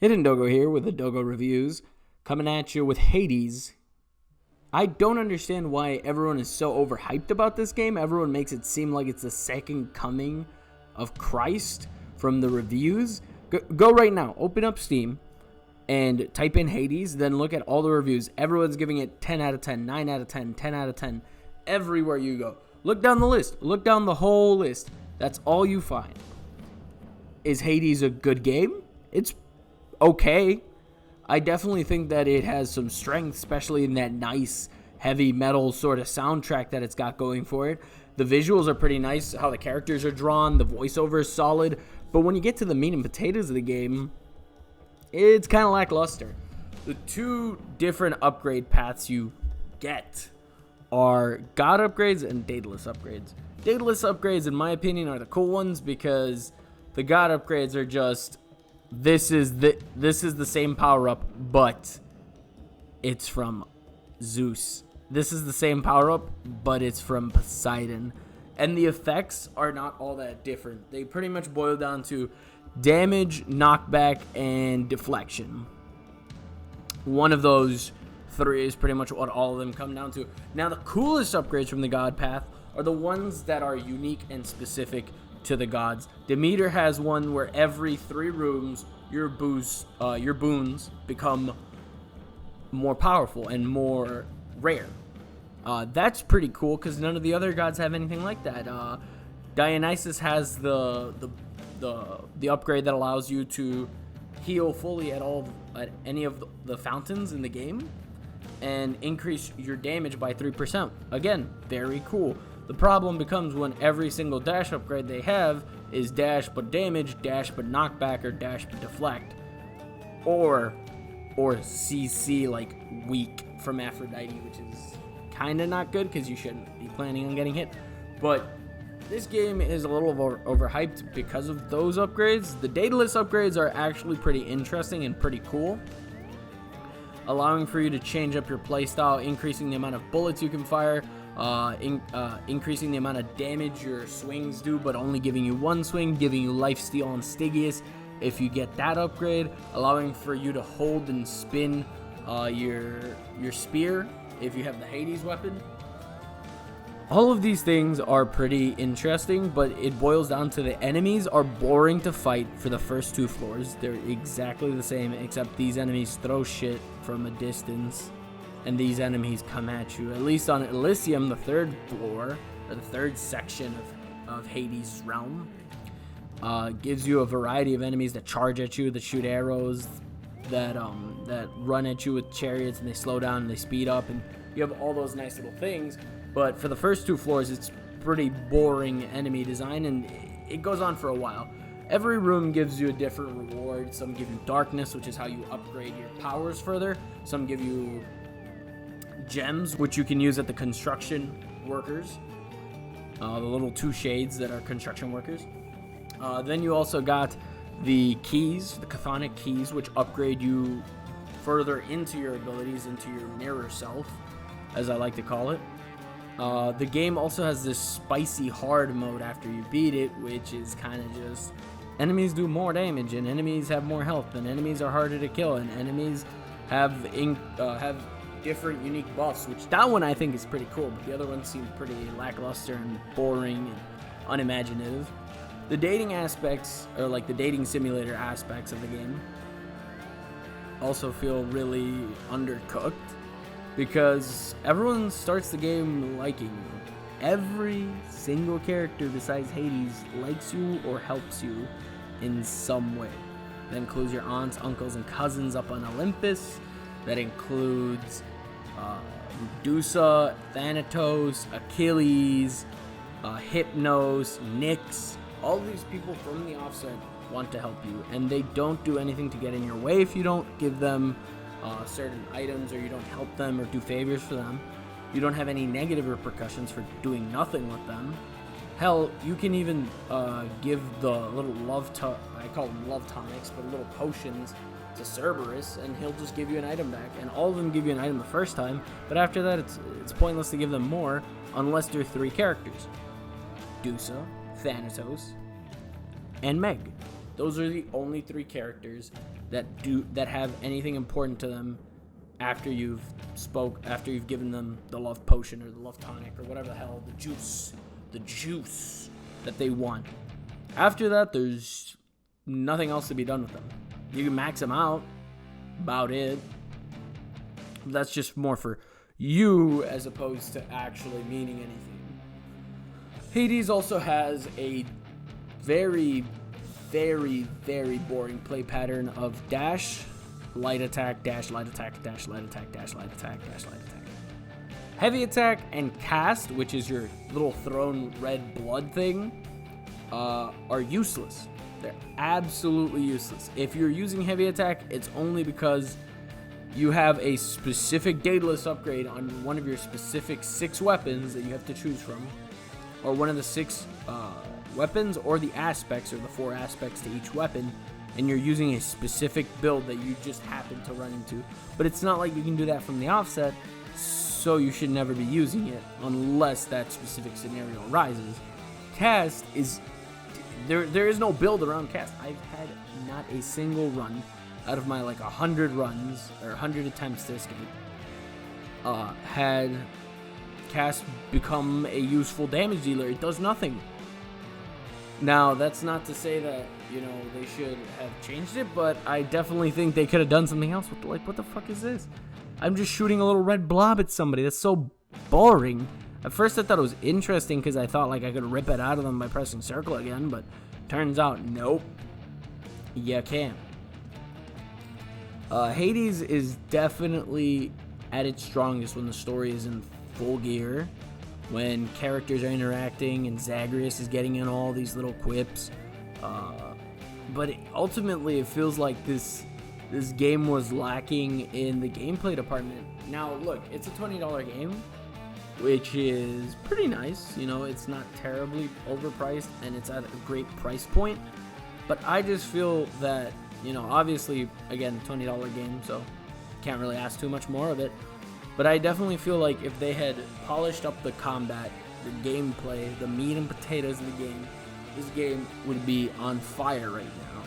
Hidden Doggo here with the Doggo Reviews, coming at you with Hades. I don't understand why everyone is so overhyped about this game. Everyone makes it seem like it's the second coming of Christ from the reviews. Go right now, open up Steam, and type in Hades, then look at all the reviews. Everyone's giving it 10 out of 10, 9 out of 10, 10 out of 10, everywhere you go. Look down the list. Look down the whole list. That's all you find. Is Hades a good game? It's okay. I definitely think that it has some strength, especially in that nice heavy metal sort of soundtrack that it's got going for it. The visuals are pretty nice, how the characters are drawn, the voiceover is solid, but when you get to the meat and potatoes of the game, it's kind of lackluster. The two different upgrade paths you get are God upgrades and Daedalus upgrades. Daedalus upgrades, in my opinion, are the cool ones because the God upgrades are just this is the same power up, but it's from Zeus. This is the same power up, but it's from Poseidon. And the effects are not all that different. They pretty much boil down to damage, knockback, and deflection. One of those three is pretty much what all of them come down to. Now, the coolest upgrades from the God path are the ones that are unique and specific to the gods. Demeter has one where every 3 rooms your boons become more powerful and more rare. That's pretty cool because none of the other gods have anything like that. Dionysus has the upgrade that allows you to heal fully at any of the fountains in the game and increase your damage by 3%. Again, very cool. The problem becomes when every single dash upgrade they have is dash but damage, dash but knockback, or dash but deflect. Or CC like weak from Aphrodite, which is kind of not good because you shouldn't be planning on getting hit. But this game is a little overhyped because of those upgrades. The Daedalus upgrades are actually pretty interesting and pretty cool, allowing for you to change up your playstyle, increasing the amount of bullets you can fire, increasing the amount of damage your swings do, but only giving you one swing, giving you lifesteal and Stygius if you get that upgrade, allowing for you to hold and spin your spear if you have the Hades weapon. All of these things are pretty interesting, but it boils down to the enemies are boring to fight for the first 2 floors. They're exactly the same, except these enemies throw shit from a distance, and these enemies come at you. At least on Elysium, the 3rd floor, or the 3rd section of Hades' realm, gives you a variety of enemies that charge at you, that shoot arrows, that run at you with chariots, and they slow down and they speed up, and you have all those nice little things. But for the first 2 floors, it's pretty boring enemy design, and it goes on for a while. Every room gives you a different reward. Some give you darkness, which is how you upgrade your powers further. Some give you gems, which you can use at the construction workers. The little 2 shades that are construction workers. Then you also got the keys, the chthonic keys, which upgrade you further into your abilities, into your mirror self, as I like to call it. The game also has this spicy hard mode after you beat it, which is kind of just enemies do more damage, and enemies have more health, and enemies are harder to kill, and enemies have different unique buffs, which that one I think is pretty cool, but the other ones seem pretty lackluster and boring and unimaginative. The dating aspects, or like the dating simulator aspects of the game, also feel really undercooked because everyone starts the game liking you. Every single character besides Hades likes you or helps you in some way. That includes your aunts, uncles, and cousins up on Olympus. That includes Medusa, Thanatos, Achilles, Hypnos, Nyx. All of these people from the offset want to help you, and they don't do anything to get in your way if you don't give them certain items, or you don't help them or do favors for them. You don't have any negative repercussions for doing nothing with them. Hell, you can even give the little I call them love tonics, but little potions to Cerberus, and he'll just give you an item back. And all of them give you an item the first time, but after that it's pointless to give them more unless they're 3 characters: Medusa, Thanatos, and Meg. Those are the only 3 characters that have anything important to them after you've given them the love potion or the love tonic or whatever the hell, the juice that they want. After that, there's nothing else to be done with them. You can max them out, about it. That's just more for you as opposed to actually meaning anything. Hades also has a very, very, very boring play pattern of dash, light attack, dash, light attack, dash, light attack, dash, light attack, dash, light attack. Heavy attack and cast, which is your little thrown red blood thing, are useless. They're absolutely useless. If you're using heavy attack, it's only because you have a specific Daedalus upgrade on one of your specific 6 weapons that you have to choose from, or one of the 6 weapons, or the aspects, or the 4 aspects to each weapon, and you're using a specific build that you just happen to run into. But it's not like you can do that from the offset, so you should never be using it unless that specific scenario arises. Cast is... There is no build around cast. I've had not a single run out of my 100 runs or 100 attempts to escape had cast become a useful damage dealer. It does nothing. Now, that's not to say that, they should have changed it, but I definitely think they could have done something else with what the fuck is this? I'm just shooting a little red blob at somebody. That's so boring. At first I thought it was interesting because I thought I could rip it out of them by pressing circle again, but turns out, nope. You can't. Hades is definitely at its strongest when the story is in full gear, when characters are interacting and Zagreus is getting in all these little quips. But ultimately it feels like this game was lacking in the gameplay department. Now look, it's a $20 game, which is pretty nice. It's not terribly overpriced and it's at a great price point. But I just feel that, obviously, again, $20 game, so can't really ask too much more of it. But I definitely feel like if they had polished up the combat, the gameplay, the meat and potatoes of the game, this game would be on fire right now.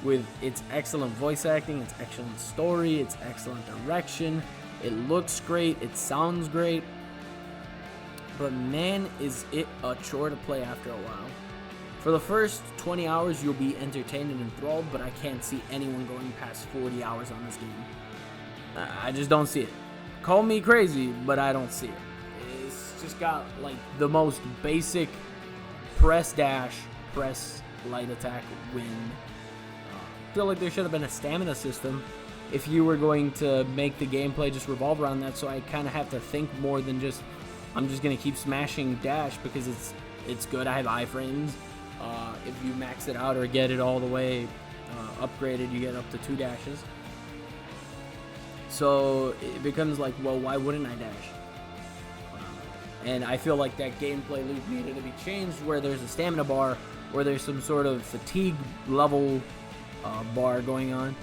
With its excellent voice acting, its excellent story, its excellent direction. It looks great, it sounds great. But man, is it a chore to play after a while. For the first 20 hours, you'll be entertained and enthralled, but I can't see anyone going past 40 hours on this game. I just don't see it. Call me crazy, but I don't see it. It's just got the most basic press dash, press light attack win. I feel like there should have been a stamina system if you were going to make the gameplay just revolve around that, so I kind of have to think more than just, I'm just going to keep smashing dash because it's good. I have iframes. If you max it out or get it all the way upgraded, you get up to 2 dashes. So it becomes well, why wouldn't I dash? And I feel like that gameplay loop needed to be changed, where there's a stamina bar, where there's some sort of fatigue level bar going on,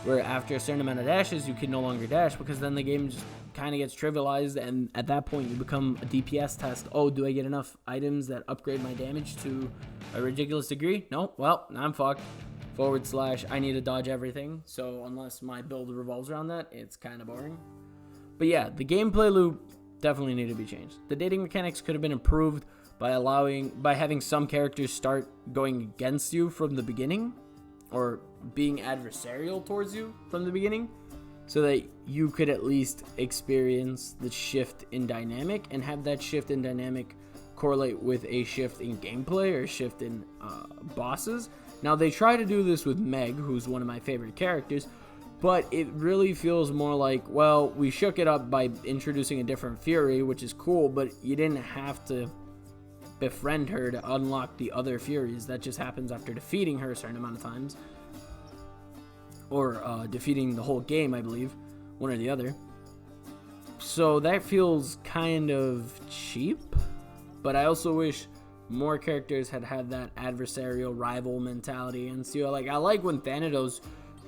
where after a certain amount of dashes, you can no longer dash, because then the game just kind of gets trivialized, and at that point you become a DPS test. Oh, do I get enough items that upgrade my damage to a ridiculous degree? No? Well, I'm fucked. / I need to dodge everything, so unless my build revolves around that, it's kind of boring. But yeah, the gameplay loop definitely needed to be changed. The dating mechanics could have been improved by having some characters start going against you from the beginning, or being adversarial towards you from the beginning, so that you could at least experience the shift in dynamic and have that shift in dynamic correlate with a shift in gameplay or a shift in bosses. Now, they try to do this with Meg, who's one of my favorite characters, but it really feels more like, well, we shook it up by introducing a different Fury, which is cool, but you didn't have to befriend her to unlock the other Furies. That just happens after defeating her a certain amount of times. Or defeating the whole game, I believe. One or the other. So that feels kind of cheap. But I also wish more characters had that adversarial rival mentality. And so, I like when Thanatos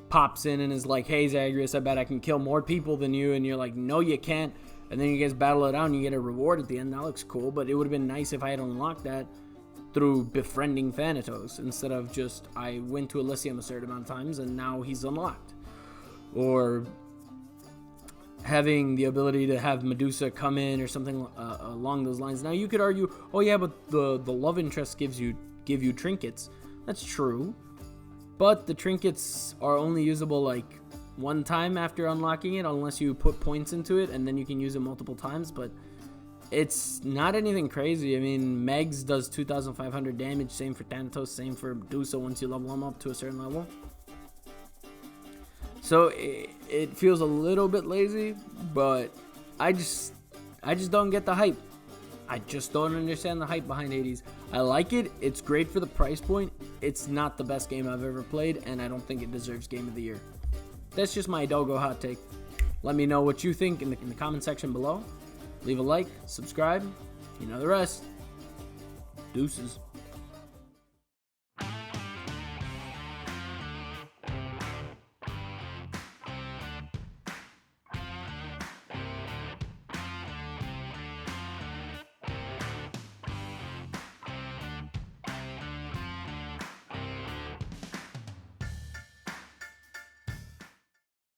pops in and is like, hey, Zagreus, I bet I can kill more people than you. And you're like, no, you can't. And then you guys battle it out and you get a reward at the end. That looks cool. But it would have been nice if I had unlocked that through befriending Thanatos instead of just I went to Elysium a certain amount of times and now he's unlocked. Or having the ability to have Medusa come in or something along those lines. Now you could argue, oh yeah, but the love interest give you trinkets. That's true, but the trinkets are only usable like one time after unlocking it, unless you put points into it, and then you can use it multiple times. But it's not anything crazy. I mean, Megs does 2,500 damage. Same for Thanatos. Same for Medusa once you level them up to a certain level. So it feels a little bit lazy, but I just don't get the hype. I just don't understand the hype behind Hades. I like it. It's great for the price point. It's not the best game I've ever played, and I don't think it deserves Game of the Year. That's just my Doggo hot take. Let me know what you think in the comment section below. Leave a like, subscribe. You know the rest. Deuces.